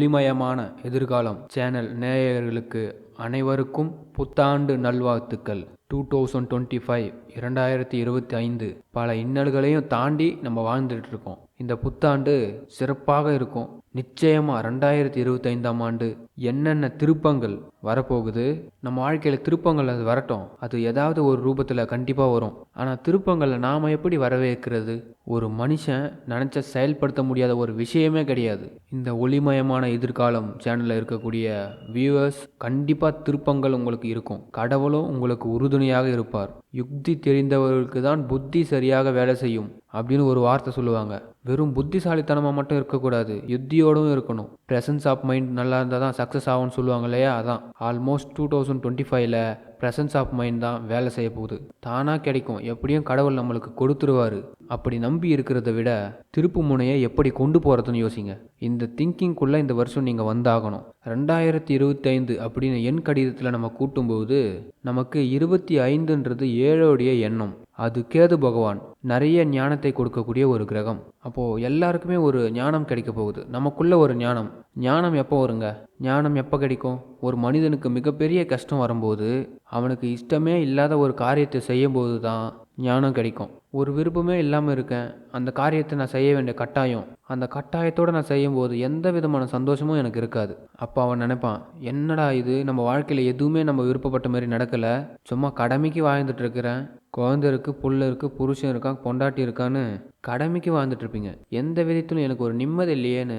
ஒளிமயமான எதிர்காலம் சேனல் நேயர்களுக்கு அனைவருக்கும் புத்தாண்டு நல்வாழ்த்துக்கள். 2025 2025 பல இன்னல்களையும் தாண்டி நம்ம வாழ்ந்துட்டு இருக்கோம். இந்த புத்தாண்டு சிறப்பாக இருக்கும். நிச்சயமா 2025ஆம் ஆண்டு என்னென்ன திருப்பங்கள் வரப்போகுது, நம்ம வாழ்க்கையில் திருப்பங்கள் அது வரட்டும், அது ஏதாவது ஒரு ரூபத்தில் கண்டிப்பாக வரும். ஆனால் திருப்பங்களை நாம் எப்படி வரவேற்கிறது? ஒரு மனுஷன் நினச்ச செயல்படுத்த முடியாத ஒரு விஷயமே கிடையாது. இந்த ஒளிமயமான எதிர்காலம் சேனலில் இருக்கக்கூடிய வியூவர்ஸ், கண்டிப்பாக திருப்பங்கள் உங்களுக்கு இருக்கும். கடவுளும் உங்களுக்கு உறுதுணையாக இருப்பார். யுக்தி தெரிந்தவர்களுக்கு தான் புத்தி சரியாக வேலை செய்யும் அப்படின்னு ஒரு வார்த்தை சொல்லுவாங்க. வெறும் புத்திசாலித்தனமாக மட்டும் இருக்கக்கூடாது, யுத்தியோடும் இருக்கணும். ப்ரெசன்ஸ் ஆஃப் மைண்ட் நல்லா இருந்தால் தான் சக்ஸஸ் ஆகும்னு சொல்லுவாங்க இல்லையா? அதான் ஆல்மோஸ்ட் 2025ல் ப்ரெசன்ஸ் ஆஃப் மைண்ட் தான் வேலை செய்ய போகுது. தானாக கிடைக்கும், எப்படியும் கடவுள் நம்மளுக்கு கொடுத்துருவாரு. அப்படி நம்பி இருக்கிறத விட திருப்பு முனையை எப்படி கொண்டு போகிறதுன்னு யோசிங்க. இந்த திங்கிங்குள்ளே இந்த வருஷம் நீங்கள் வந்தாகணும். 2025 அப்படின்னு எண் கடிதத்தில் நம்ம கூட்டும்போது நமக்கு 25ன்றது 7உடைய எண்ணம். அது கேது பகவான், நிறைய ஞானத்தை கொடுக்கக்கூடிய ஒரு கிரகம். அப்போது எல்லாருக்குமே ஒரு ஞானம் கிடைக்க போகுது. நமக்குள்ள ஒரு ஞானம் எப்போ வருங்க? ஞானம் எப்போ கிடைக்கும்? ஒரு மனிதனுக்கு மிகப்பெரிய கஷ்டம் வரும்போது, அவனுக்கு இஷ்டமே இல்லாத ஒரு காரியத்தை செய்யும்போது தான் ஞானம் கிடைக்கும். ஒரு விருப்பமே இல்லாமல் இருக்கேன், அந்த காரியத்தை நான் செய்ய வேண்டிய கட்டாயம், அந்த கட்டாயத்தோடு நான் செய்யும்போது எந்த விதமான சந்தோஷமும் எனக்கு இருக்காது. அப்போ அவன் நினைப்பான், என்னடா இது, நம்ம வாழ்க்கையில் எதுவுமே நம்ம விருப்பப்பட்ட மாதிரி நடக்கலை, சும்மா கடமைக்கு வாழ்ந்துட்டு இருக்கிறேன். குழந்தை இருக்குது, புள்ள இருக்குது, புருஷன் இருக்கான், பொண்டாட்டி இருக்கான்னு கடமைக்கு வாழ்ந்துட்டு இருப்பீங்க. எந்த விதத்திலும் எனக்கு ஒரு நிம்மதி இல்லையேன்னு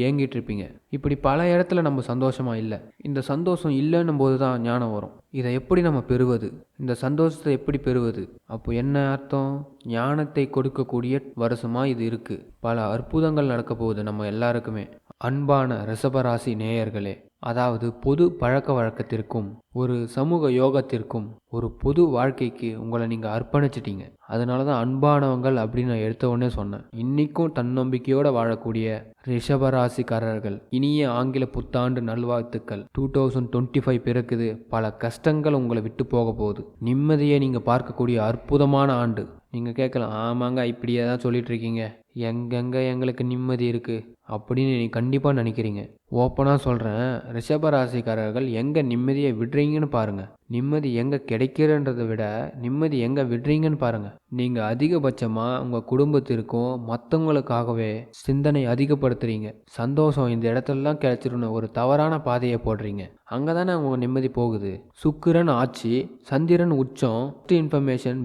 ஏங்கிட்டு இருப்பீங்க. இப்படி பல இடத்துல நம்ம சந்தோஷமா இல்லை. இந்த சந்தோஷம் இல்லைன்னும் போது தான் ஞானம் வரும். இதை எப்படி நம்ம பெறுவது? இந்த சந்தோஷத்தை எப்படி பெறுவது? அப்போ என்ன அர்த்தம்? ஞானத்தை கொடுக்கக்கூடிய வருஷமா இது இருக்கு. பல அற்புதங்கள் நடக்க போகுது நம்ம எல்லாருக்குமே. அன்பான ரிஷபராசி நேயர்களே, அதாவது பொது பழக்க வழக்கத்திற்கும் ஒரு சமூக யோகத்திற்கும் ஒரு பொது வாழ்க்கைக்கு உங்களை நீங்கள் அர்ப்பணிச்சிட்டீங்க. அதனால தான் அன்பானவங்கள் அப்படின்னு நான் எடுத்த உடனே சொன்னேன். இன்னைக்கும் தன்னம்பிக்கையோடு வாழக்கூடிய ரிஷபராசிக்காரர்கள், இனிய ஆங்கில புத்தாண்டு நல்வாழ்த்துக்கள். 2025 பிறக்குது. பல கஷ்டங்கள் உங்களை விட்டு போக போகுது. நிம்மதியை நீங்கள் பார்க்கக்கூடிய அற்புதமான ஆண்டு. நீங்கள் கேட்கலாம், ஆமாங்க இப்படியே தான் சொல்லிட்டு இருக்கீங்க, எங்கெங்கே எங்களுக்கு நிம்மதி இருக்குது அப்படின்னு நீ கண்டிப்பாக நினைக்கிறீங்க. ஓப்பனாக சொல்கிறேன், ரிஷபராசிக்காரர்கள் எங்கே நிம்மதியை விடுறீங்கன்னு பாருங்கள். நிம்மதி எங்கே கிடைக்கிறன்றதை விட நிம்மதி எங்கே விடுறீங்கன்னு பாருங்கள். நீங்கள் அதிகபட்சமாக உங்கள் குடும்பத்திற்கும் மற்றவங்களுக்காகவே சிந்தனை அதிகப்படுத்துகிறீங்க. சந்தோஷம் இந்த இடத்துலலாம் கிடைச்சிருன்னு ஒரு தவறான பாதையை போடுறீங்க. அங்கே தானே உங்கள் நிம்மதி போகுது. சுக்கிரன் ஆட்சி, சந்திரன் உச்சம்,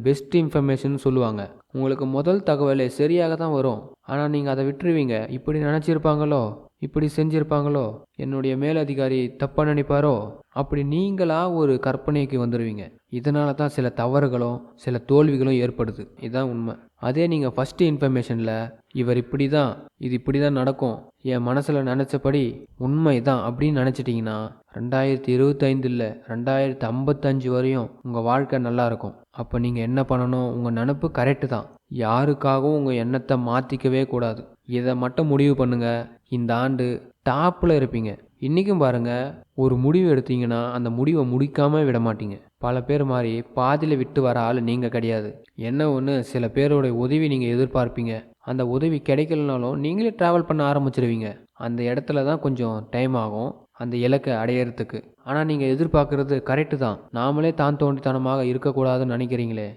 பெஸ்ட் இன்ஃபர்மேஷன் சொல்லுவாங்க. உங்களுக்கு முதல் தகவலே சரியாக தான் வரும், ஆனால் நீங்கள் அதை விட்டுருவீங்க. இப்படி நினச்சிருப்பாங்களோ, இப்படி செஞ்சுருப்பாங்களோ, என்னுடைய மேலதிகாரி தப்பாக நினைப்பாரோ, அப்படி நீங்களாக ஒரு கற்பனைக்கு வந்துடுவீங்க. இதனால தான் சில தவறுகளும் சில தோல்விகளும் ஏற்படுது. இதுதான் உண்மை. அதே நீங்கள் ஃபஸ்ட்டு இன்ஃபர்மேஷனில் இவர் இப்படி தான், இது இப்படி தான் நடக்கும், என் மனசில் நினச்சபடி உண்மை தான் அப்படின்னு நினச்சிட்டிங்கன்னா 2025 இல்லை 2055 வரையும் உங்கள் வாழ்க்கை நல்லா இருக்கும். அப்போ நீங்கள் என்ன பண்ணணும்? உங்கள் நினப்பு கரெக்டு தான், யாருக்காகவும் உங்கள் எண்ணத்தை மாற்றிக்கவே கூடாது. இதை மட்டும் முடிவு பண்ணுங்கள். இந்த ஆண்டு டாப்பில் இருப்பீங்க. இன்றைக்கும் பாருங்கள், ஒரு முடிவு எடுத்தீங்கன்னா அந்த முடிவை முடிக்காமல் விட மாட்டீங்க. பல பேர் மாதிரி பாதியில் விட்டு வர ஆள் நீங்கள் கிடையாது. என்ன ஒன்று, சில பேரோடைய உதவி நீங்கள் எதிர்பார்ப்பீங்க. அந்த உதவி கிடைக்கலனாலும் நீங்களே ட்ராவல் பண்ண ஆரம்பிச்சிடுவீங்க. அந்த இடத்துல தான் கொஞ்சம் டைம் ஆகும் அந்த இலக்கை அடையிறதுக்கு. ஆனால் நீங்கள் எதிர்பார்க்குறது கரெக்டு தான். நாமளே தான் தோண்டித்தனமாக இருக்கக்கூடாதுன்னு நினைக்கிறீங்களே,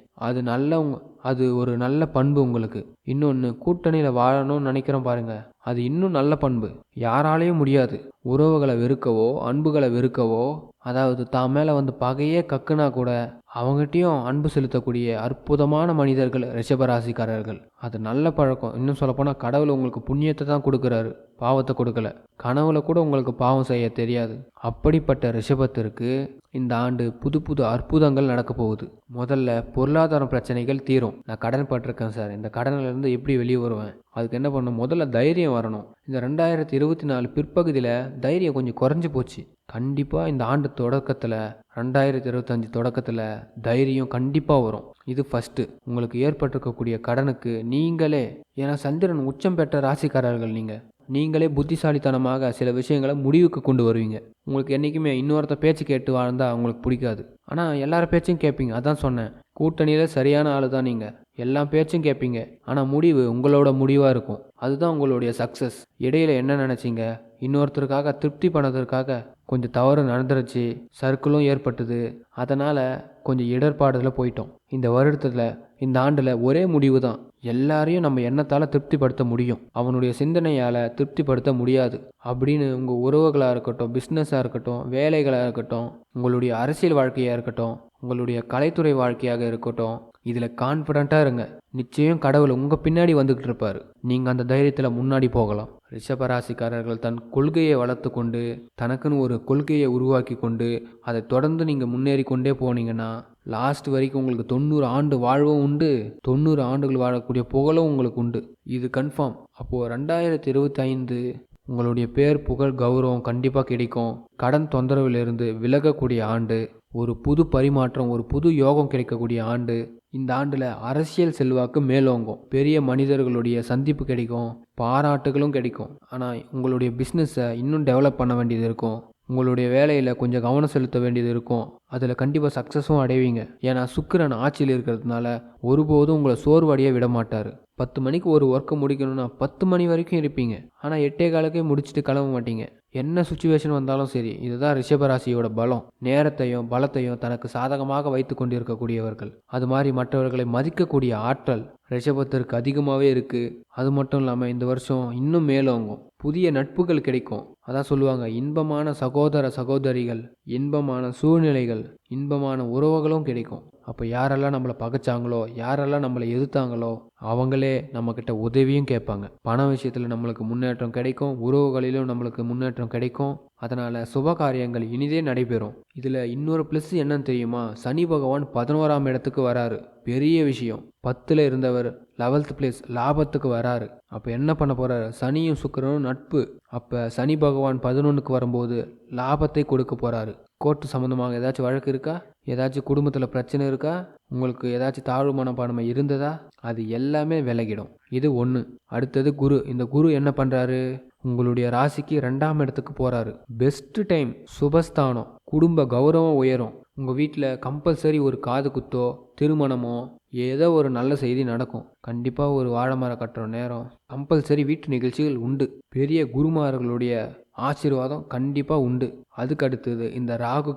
அது ஒரு நல்ல பண்பு உங்களுக்கு. இன்னொன்று, கூட்டணியில் வாழணும்னு நினைக்கிறோம் பாருங்கள், அது இன்னும் நல்ல பண்பு. யாராலையும் முடியாது. உறவுகளை வெறுக்கவோ அன்புகளை வெறுக்கவோ, அதாவது தான் மேலே வந்து பகையே கக்குனா கூட அவங்ககிட்டையும் அன்பு செலுத்தக்கூடிய அற்புதமான மனிதர்கள் ரிஷபராசிக்காரர்கள். அது நல்ல பழக்கம். இன்னும் சொல்லப்போனால் கடவுள் உங்களுக்கு புண்ணியத்தை தான் கொடுக்குறாரு, பாவத்தை கொடுக்கல. கனவுல கூட உங்களுக்கு பாவம் செய்ய தெரியாது. அப்படிப்பட்ட ரிஷபத்திற்கு இந்த ஆண்டு புது புது அற்புதங்கள் நடக்க போகுது. முதல்ல பொருளாதார பிரச்சனைகள் தீரும். நான் கடன் பட்டிருக்கேன் சார், இந்த கடனிலிருந்து எப்படி வெளியே வருவேன்? அதுக்கு என்ன பண்ணணும்? முதல்ல தைரியம் வரணும். இந்த 2024 பிற்பகுதியில் தைரியம் கொஞ்சம் குறைஞ்சி போச்சு. கண்டிப்பாக இந்த ஆண்டு தொடக்கத்தில் 2025 தொடக்கத்தில் தைரியம் கண்டிப்பாக வரும். இது ஃபஸ்ட்டு. உங்களுக்கு ஏற்பட்டிருக்கக்கூடிய கடனுக்கு நீங்களே, ஏன்னா சந்திரன் உச்சம் பெற்ற ராசிக்காரர்கள் நீங்களே புத்திசாலித்தனமாக சில விஷயங்களை முடிவுக்கு கொண்டு வருவீங்க. உங்களுக்கு என்றைக்குமே இன்னொருத்த பேச்சு கேட்டு வாழ்ந்தால் உங்களுக்கு பிடிக்காது. ஆனால் எல்லார பேச்சையும் கேட்பீங்க. அதான் சொன்னேன், கூட்டணியில் சரியான ஆள் தான் நீங்கள். எல்லா பேச்சும் கேட்பீங்க. ஆனால் முடிவு உங்களோட முடிவாக இருக்கும். அதுதான் உங்களுடைய சக்ஸஸ். இடையில என்ன நினச்சிங்க? இன்னொருத்தருக்காக திருப்தி பண்ணதற்காக கொஞ்சம் தவறு நடந்துருச்சு, சர்க்கிளும் ஏற்பட்டுது. அதனால் கொஞ்சம் இடர்பாடுல போயிட்டோம். இந்த வருடத்தில், இந்த ஆண்டில் ஒரே முடிவு தான். எல்லாரையும் நம்ம எண்ணத்தால் திருப்திப்படுத்த முடியும், அவனுடைய சிந்தனையால் திருப்திப்படுத்த முடியாது அப்படின்னு உங்கள் உறவுகளாக இருக்கட்டும், பிஸ்னஸாக இருக்கட்டும், வேலைகளாக இருக்கட்டும், உங்களுடைய அரசியல் வாழ்க்கையாக இருக்கட்டும், உங்களுடைய கலைத்துறை வாழ்க்கையாக இருக்கட்டும், இதில் கான்ஃபிடண்ட்டாக இருங்க. நிச்சயம் கடவுள் உங்கள் பின்னாடி வந்துக்கிட்டு இருப்பார். நீங்கள் அந்த தைரியத்தில் முன்னாடி போகலாம். ரிஷபராசிக்காரர்கள் தன் கொள்கையை வளர்த்து கொண்டு, தனக்குன்னு ஒரு கொள்கையை உருவாக்கி கொண்டு அதை தொடர்ந்து நீங்கள் முன்னேறி கொண்டே போனீங்கன்னா லாஸ்ட் வரைக்கும் உங்களுக்கு 90 ஆண்டு வாழ்வும் உண்டு, 90 ஆண்டுகள் வாழக்கூடிய புகழும் உங்களுக்கு உண்டு. இது கன்ஃபார்ம். அப்போது 2025 உங்களுடைய பேர், புகழ், கௌரவம் கண்டிப்பாக கிடைக்கும். கடன் தொந்தரவிலிருந்து விலகக்கூடிய ஆண்டு, ஒரு புது பரிமாற்றம், ஒரு புது யோகம் கிடைக்கக்கூடிய ஆண்டு. இந்த ஆண்டில் அரசியல் செல்வாக்கு மேலோங்கும், பெரிய மனிதர்களுடைய சந்திப்பு கிடைக்கும், பாராட்டுகளும் கிடைக்கும். ஆனால் உங்களுடைய பிஸ்னஸை இன்னும் டெவலப் பண்ண வேண்டியது இருக்கும். உங்களுடைய வேலையில் கொஞ்சம் கவனம் செலுத்த வேண்டியது இருக்கும். அதில் கண்டிப்பாக சக்ஸஸும் அடைவீங்க. ஏன்னா சுக்கிரன் ஆட்சியில் இருக்கிறதுனால ஒருபோதும் உங்களை சோர்வடைய விட மாட்டார். 10 மணிக்கு ஒரு ஒர்க்கை முடிக்கணும்னா 10 மணி வரைக்கும் இருப்பீங்க. ஆனால் 8:15 முடிச்சுட்டு கிளம்ப மாட்டீங்க. என்ன சுச்சுவேஷன் வந்தாலும் சரி. இதுதான் ரிஷபராசியோட பலம். நேரத்தையும் பலத்தையும் தனக்கு சாதகமாக வைத்து கொண்டிருக்கக்கூடியவர்கள். அது மாதிரி மற்றவர்களை மதிக்கக்கூடிய ஆற்றல் ரிஷபத்திற்கு அதிகமாகவே இருக்குது. அது மட்டும் இல்லாமல் இந்த வருஷம் இன்னும் மேலோங்கும். புதிய நட்புகள் கிடைக்கும். அதான் சொல்லுவாங்க, இன்பமான சகோதர சகோதரிகள், இன்பமான சூழ்நிலைகள், இன்பமான உறவுகளும் கிடைக்கும். அப்போ யாரெல்லாம் நம்மளை பகைச்சாங்களோ, யாரெல்லாம் நம்மளை எதிர்த்தாங்களோ அவங்களே நம்மக்கிட்ட உதவியும் கேட்பாங்க. பண விஷயத்தில் நம்மளுக்கு முன்னேற்றம் கிடைக்கும், உறவுகளிலும் நம்மளுக்கு முன்னேற்றம் கிடைக்கும். அதனால் சுப காரியங்கள் இனிதே நடைபெறும். இதில் இன்னொரு ப்ளஸ் என்னன்னு தெரியுமா? சனி பகவான் 11ஆம் இடத்துக்கு வராரு. பெரிய விஷயம். 10ல் இருந்தவர் 11th பிளேஸ் லாபத்துக்கு வராரு. அப்போ என்ன பண்ண போகிறாரு? சனியும் சுக்கிரனும் நட்பு. அப்போ சனி பகவான் 11க்கு வரும்போது லாபத்தை கொடுக்க போகிறாரு. கோர்ட்டு சம்மந்தமாக ஏதாச்சும் வழக்கு இருக்கா? ஏதாச்சும் குடும்பத்தில் பிரச்சனை இருக்கா? உங்களுக்கு ஏதாச்சும் தாழ்வு மனப்பான்மை இருந்ததா? அது எல்லாமே விலகிடும். இது ஒன்று. அடுத்தது குரு. இந்த குரு என்ன பண்ணுறாரு? உங்களுடைய ராசிக்கு 2ஆம் இடத்துக்கு போகிறாரு. பெஸ்ட்டு டைம், சுபஸ்தானம், குடும்ப கௌரவம் உயரும். உங்கள் வீட்டில் கம்பல்சரி ஒரு காது குத்தோ, திருமணமோ, ஏதோ ஒரு நல்ல செய்தி நடக்கும். கண்டிப்பாக ஒரு வாழை மரம் கட்டுற நேரம், கம்பல்சரி வீட்டு நிகழ்ச்சிகள் உண்டு. பெரிய குருமார்களுடைய ஆசீர்வாதம் கண்டிப்பாக உண்டு. அதுக்கு அடுத்தது இந்த ராகு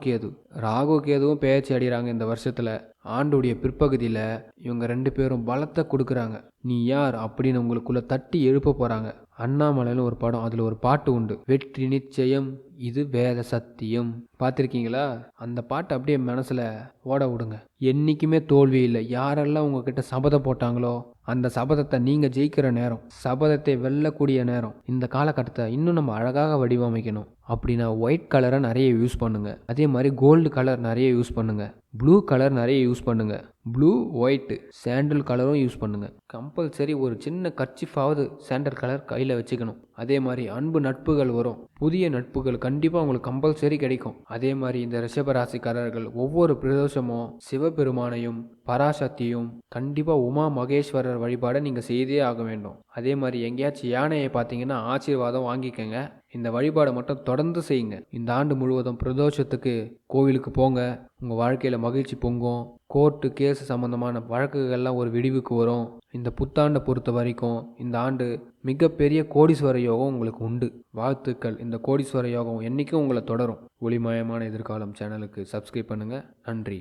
கேதுவும் பெயர்ச்சி அடைகிறாங்க இந்த வருஷத்தில். ஆண்டுடைய பிற்பகுதியில் இவங்க 2 பேரும் பலத்தை கொடுக்குறாங்க. நீ யார் அப்படின்னு உங்களுக்குள்ள தட்டி எழுப்ப போகிறாங்க. அண்ணாமலையில் ஒரு படம், அதில் ஒரு பாட்டு உண்டு, வெற்றி நிச்சயம் இது வேத சத்தியம். பார்த்துருக்கீங்களா? அந்த பாட்டு அப்படியே மனசில் ஓட விடுங்க. என்றைக்குமே தோல்வி இல்லை. யாரெல்லாம் உங்ககிட்ட சபதம் போட்டாங்களோ அந்த சபதத்தை நீங்கள் ஜெயிக்கிற நேரம், சபதத்தை வெல்லக்கூடிய நேரம். இந்த காலகட்டத்தை இன்னும் நம்ம அழகாக வடிவமைக்கணும் அப்படின்னா ஒயிட் கலரை நிறைய யூஸ் பண்ணுங்கள். அதே மாதிரி கோல்டு கலர் நிறைய யூஸ் பண்ணுங்கள். ப்ளூ கலர் நிறைய யூஸ் பண்ணுங்கள். ப்ளூ, ஒயிட்டு, சாண்டல் கலரும் யூஸ் பண்ணுங்கள். கம்பல்சரி ஒரு சின்ன கர்ச்சிஃபாவது சாண்டல் கலர் கையில் வச்சுக்கணும். அதே மாதிரி அன்பு நட்புகள் வரும். புதிய நட்புகள் கண்டிப்பாக உங்களுக்கு கம்பல்சரி கிடைக்கும். அதே மாதிரி இந்த ரிஷபராசிக்காரர்கள் ஒவ்வொரு பிரதோஷமும் சிவபெருமானையும் பராசக்தியும் கண்டிப்பாக உமா மகேஸ்வரர் வழிபாடை நீங்கள் செய்தே ஆக வேண்டும். அதே மாதிரி எங்கேயாச்சும் யானையை பார்த்தீங்கன்னா ஆசீர்வாதம் வாங்கிக்கங்க. இந்த வழிபாடை மட்டும் தொடர்ந்து செய்யுங்க. இந்த ஆண்டு முழுவதும் பிரதோஷத்துக்கு கோவிலுக்கு போங்க. உங்கள் வாழ்க்கையில் மகிழ்ச்சி பொங்கும். கோர்ட்டு கேஸ் சம்மந்தமான வழக்குகள்லாம் ஒரு விடிவுக்கு வரும். இந்த புத்தாண்டை பொறுத்த வரைக்கும் இந்த ஆண்டு மிகப்பெரிய கோடீஸ்வர யோகம் உங்களுக்கு உண்டு. வாழ்த்துக்கள். இந்த கோடீஸ்வர யோகம் என்றைக்கும் உங்களை தொடரும். ஒளிமயமான எதிர்காலம் சேனலுக்கு சப்ஸ்கிரைப் பண்ணுங்கள். நன்றி.